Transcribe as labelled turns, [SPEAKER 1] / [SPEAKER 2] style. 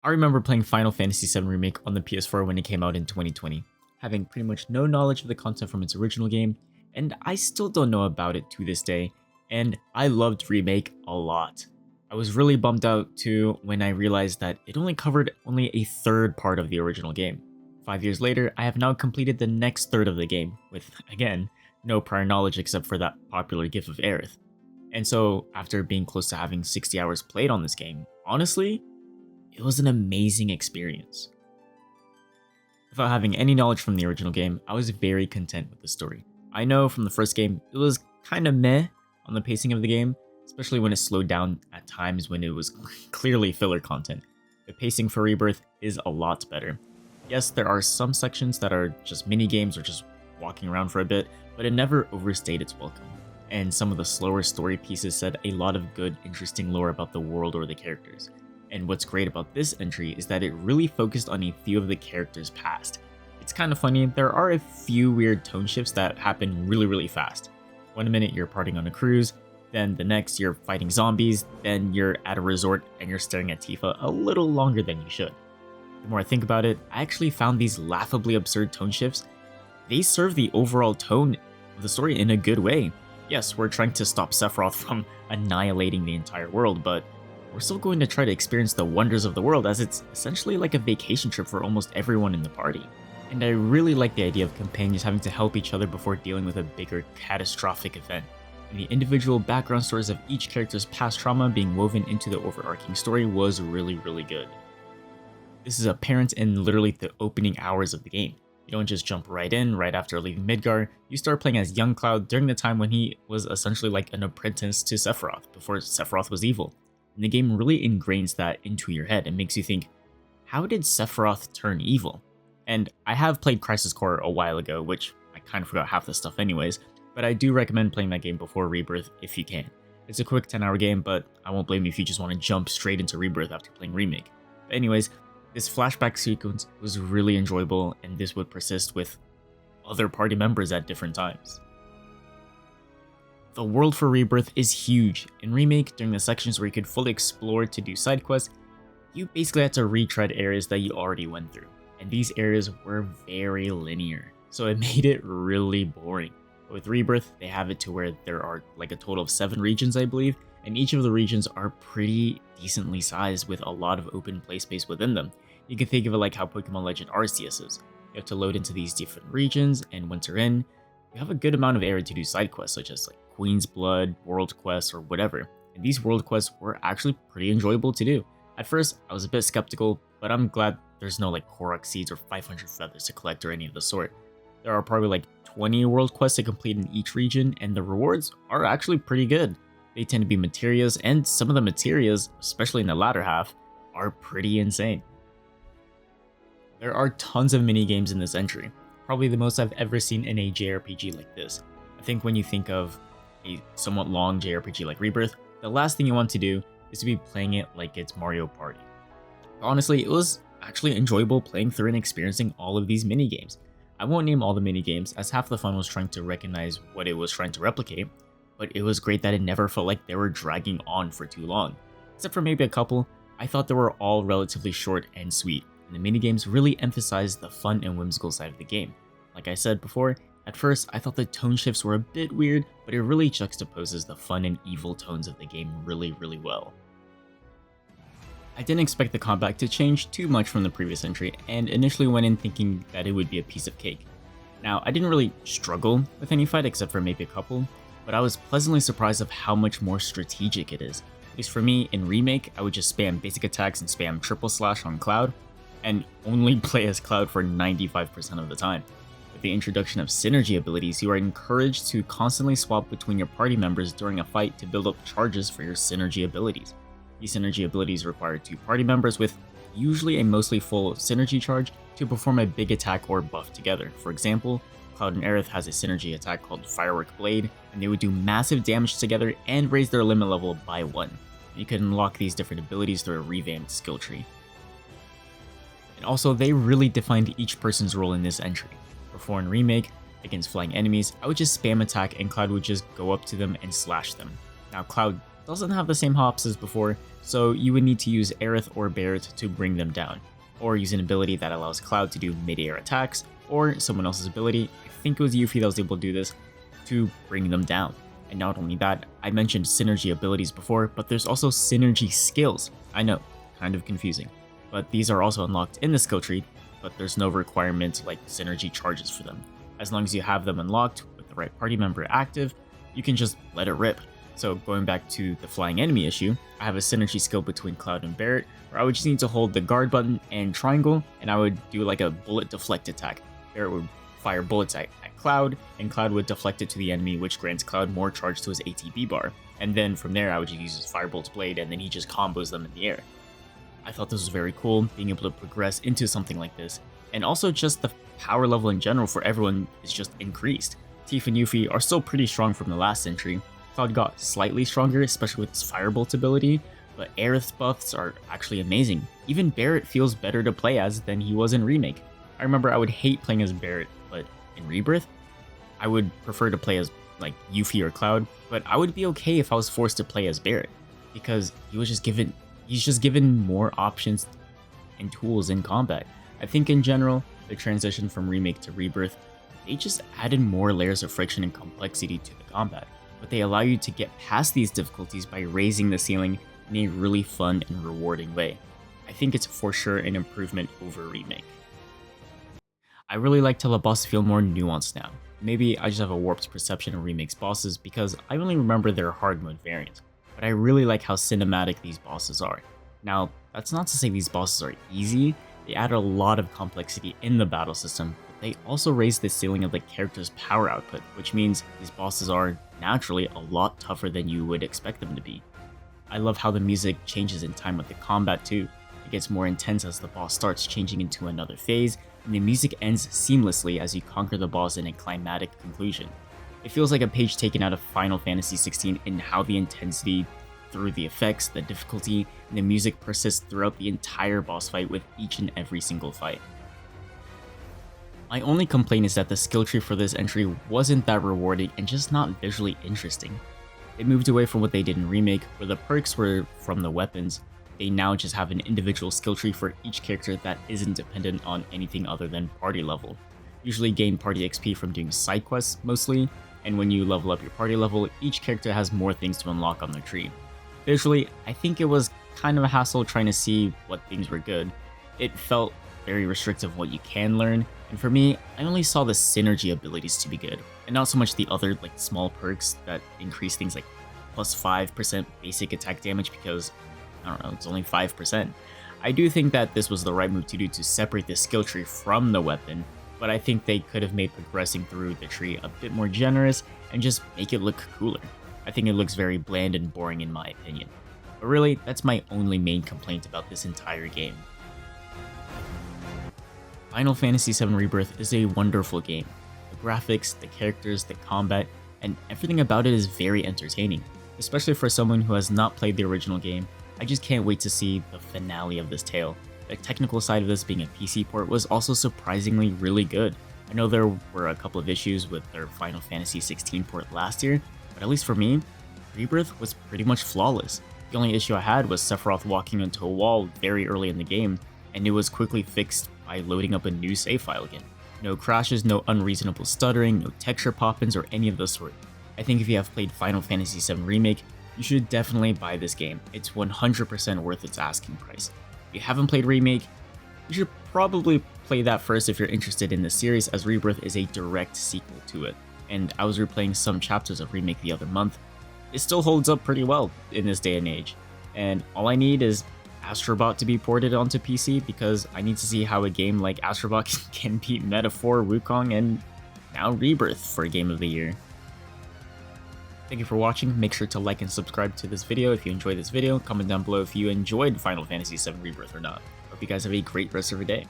[SPEAKER 1] I remember playing Final Fantasy VII Remake on the PS4 when it came out in 2020, having pretty much no knowledge of the content from its original game, and I still don't know about it to this day, and I loved Remake a lot. I was really bummed out too when I realized that it only covered a third part of the original game. 5 years later, I have now completed the next third of the game, with, again, no prior knowledge except for that popular gif of Aerith. And so, after being close to having 60 hours played on this game, honestly, it was an amazing experience. Without having any knowledge from the original game, I was very content with the story. I know from the first game, it was kinda meh on the pacing of the game, especially when it slowed down at times when it was clearly filler content. The pacing for Rebirth is a lot better. Yes, there are some sections that are just mini games or just walking around for a bit, but it never overstayed its welcome. And some of the slower story pieces said a lot of good, interesting lore about the world or the characters. And what's great about this entry is that it really focused on a few of the characters' past. It's kind of funny, there are a few weird tone shifts that happen really fast. 1 minute you're partying on a cruise, then the next you're fighting zombies, then you're at a resort and you're staring at Tifa a little longer than you should. The more I think about it, I actually found these laughably absurd tone shifts. They serve the overall tone of the story in a good way. Yes, we're trying to stop Sephiroth from annihilating the entire world, but we're still going to try to experience the wonders of the world as it's essentially like a vacation trip for almost everyone in the party. And I really like the idea of companions having to help each other before dealing with a bigger catastrophic event. And the individual background stories of each character's past trauma being woven into the overarching story was really good. This is apparent in literally the opening hours of the game. You don't just jump right in right after leaving Midgar, you start playing as young Cloud during the time when he was essentially like an apprentice to Sephiroth, before Sephiroth was evil. And the game really ingrains that into your head and makes you think, how did Sephiroth turn evil? And I have played Crisis Core a while ago, which I kind of forgot half the stuff anyways, but I do recommend playing that game before Rebirth if you can. It's a quick 10-hour game, but I won't blame you if you just want to jump straight into Rebirth after playing Remake. But anyways, this flashback sequence was really enjoyable, and this would persist with other party members at different times. The world for Rebirth is huge. In Remake, during the sections where you could fully explore to do side quests, you basically had to retread areas that you already went through, and these areas were very linear, so it made it really boring. But with Rebirth, they have it to where there are like a total of 7 regions, I believe, and each of the regions are pretty decently sized with a lot of open play space within them. You can think of it like how Pokemon Legend Arceus is. You have to load into these different regions, and once you're in, you have a good amount of area to do side quests such as like Queen's Blood, World Quests, or whatever. And these world quests were actually pretty enjoyable to do. At first, I was a bit skeptical, but I'm glad there's no like Korok seeds or 500 feathers to collect or any of the sort. There are probably like 20 world quests to complete in each region, and the rewards are actually pretty good. They tend to be materials, and some of the materials, especially in the latter half, are pretty insane. There are tons of mini games in this entry, probably the most I've ever seen in a JRPG like this. I think when you think of a somewhat long JRPG like Rebirth, the last thing you want to do is to be playing it like it's Mario Party. But honestly, it was actually enjoyable playing through and experiencing all of these mini games. I won't name all the mini games, as half the fun was trying to recognize what it was trying to replicate, but it was great that it never felt like they were dragging on for too long. Except for maybe a couple, I thought they were all relatively short and sweet, and the minigames really emphasized the fun and whimsical side of the game. Like I said before, at first I thought the tone shifts were a bit weird, but it really juxtaposes the fun and evil tones of the game really well. I didn't expect the combat to change too much from the previous entry, and initially went in thinking that it would be a piece of cake. Now, I didn't really struggle with any fight except for maybe a couple, but I was pleasantly surprised of how much more strategic it is. At least for me, in Remake, I would just spam basic attacks and spam triple slash on Cloud, and only play as Cloud for 95% of the time. With the introduction of synergy abilities, you are encouraged to constantly swap between your party members during a fight to build up charges for your synergy abilities. These synergy abilities require 2 party members with usually a mostly full synergy charge to perform a big attack or buff together. For example, Cloud and Aerith has a synergy attack called Firework Blade, and they would do massive damage together and raise their limit level by 1. You can unlock these different abilities through a revamped skill tree. And also, they really defined each person's role in this entry. Before in Remake, against flying enemies, I would just spam attack and Cloud would just go up to them and slash them. Now Cloud doesn't have the same hops as before, so you would need to use Aerith or Barret to bring them down, or use an ability that allows Cloud to do mid-air attacks, or someone else's ability, I think it was Yuffie that was able to do this, to bring them down. And not only that, I mentioned synergy abilities before, but there's also synergy skills. I know, kind of confusing, but these are also unlocked in the skill tree, but there's no requirement like synergy charges for them. As long as you have them unlocked with the right party member active, you can just let it rip. So going back to the flying enemy issue, I have a synergy skill between Cloud and Barret, where I would just need to hold the guard button and triangle, and I would do like a bullet deflect attack. Barret would fire bullets at Cloud, and Cloud would deflect it to the enemy, which grants Cloud more charge to his ATB bar. And then from there, I would just use his Firebolt's blade, and then he just combos them in the air. I thought this was very cool, being able to progress into something like this. And also just the power level in general for everyone is just increased. Tifa and Yuffie are still pretty strong from the last entry. Cloud got slightly stronger, especially with his Firebolt ability, but Aerith's buffs are actually amazing. Even Barret feels better to play as than he was in Remake. I remember I would hate playing as Barret, but in Rebirth, I would prefer to play as like Yuffie or Cloud, but I would be okay if I was forced to play as Barret, because he's just given more options and tools in combat. I think in general, the transition from Remake to Rebirth, they just added more layers of friction and complexity to the combat, but they allow you to get past these difficulties by raising the ceiling in a really fun and rewarding way. I think it's for sure an improvement over Remake. I really like how the bosses feel more nuanced now. Maybe I just have a warped perception of Remake's bosses because I only remember their hard mode variant, but I really like how cinematic these bosses are. Now, that's not to say these bosses are easy. They add a lot of complexity in the battle system, but they also raise the ceiling of the character's power output, which means these bosses are naturally a lot tougher than you would expect them to be. I love how the music changes in time with the combat too. It gets more intense as the boss starts changing into another phase, and the music ends seamlessly as you conquer the boss in a climatic conclusion. It feels like a page taken out of Final Fantasy XVI in how the intensity through the effects, the difficulty, and the music persists throughout the entire boss fight with each and every single fight. My only complaint is that the skill tree for this entry wasn't that rewarding and just not visually interesting. They moved away from what they did in Remake, where the perks were from the weapons. They now just have an individual skill tree for each character that isn't dependent on anything other than party level. Usually gain party XP from doing side quests mostly, and when you level up your party level, each character has more things to unlock on their tree. Visually, I think it was kind of a hassle trying to see what things were good. It felt very restrictive what you can learn, and for me, I only saw the synergy abilities to be good, and not so much the other like small perks that increase things like plus 5% basic attack damage because, I don't know, it's only 5%. I do think that this was the right move to do to separate the skill tree from the weapon, but I think they could have made progressing through the tree a bit more generous and just make it look cooler. I think it looks very bland and boring in my opinion. But really, that's my only main complaint about this entire game. Final Fantasy VII Rebirth is a wonderful game. The graphics, the characters, the combat, and everything about it is very entertaining, especially for someone who has not played the original game. I just can't wait to see the finale of this tale. The technical side of this being a PC port was also surprisingly really good. I know there were a couple of issues with their Final Fantasy XVI port last year, but at least for me, Rebirth was pretty much flawless. The only issue I had was Sephiroth walking into a wall very early in the game, and it was quickly fixed by loading up a new save file again. No crashes, no unreasonable stuttering, no texture pop-ins or any of the sort. I think if you have played Final Fantasy VII Remake, you should definitely buy this game. It's 100% worth its asking price. If you haven't played Remake, you should probably play that first if you're interested in the series, as Rebirth is a direct sequel to it. And I was replaying some chapters of Remake the other month. It still holds up pretty well in this day and age. And all I need is Astrobot to be ported onto PC, because I need to see how a game like Astrobot can beat Metaphor, Wukong, and now Rebirth for Game of the Year. Thank you for watching. Make sure to like and subscribe to this video if you enjoyed this video. Comment down below if you enjoyed Final Fantasy VII Rebirth or not. Hope you guys have a great rest of your day.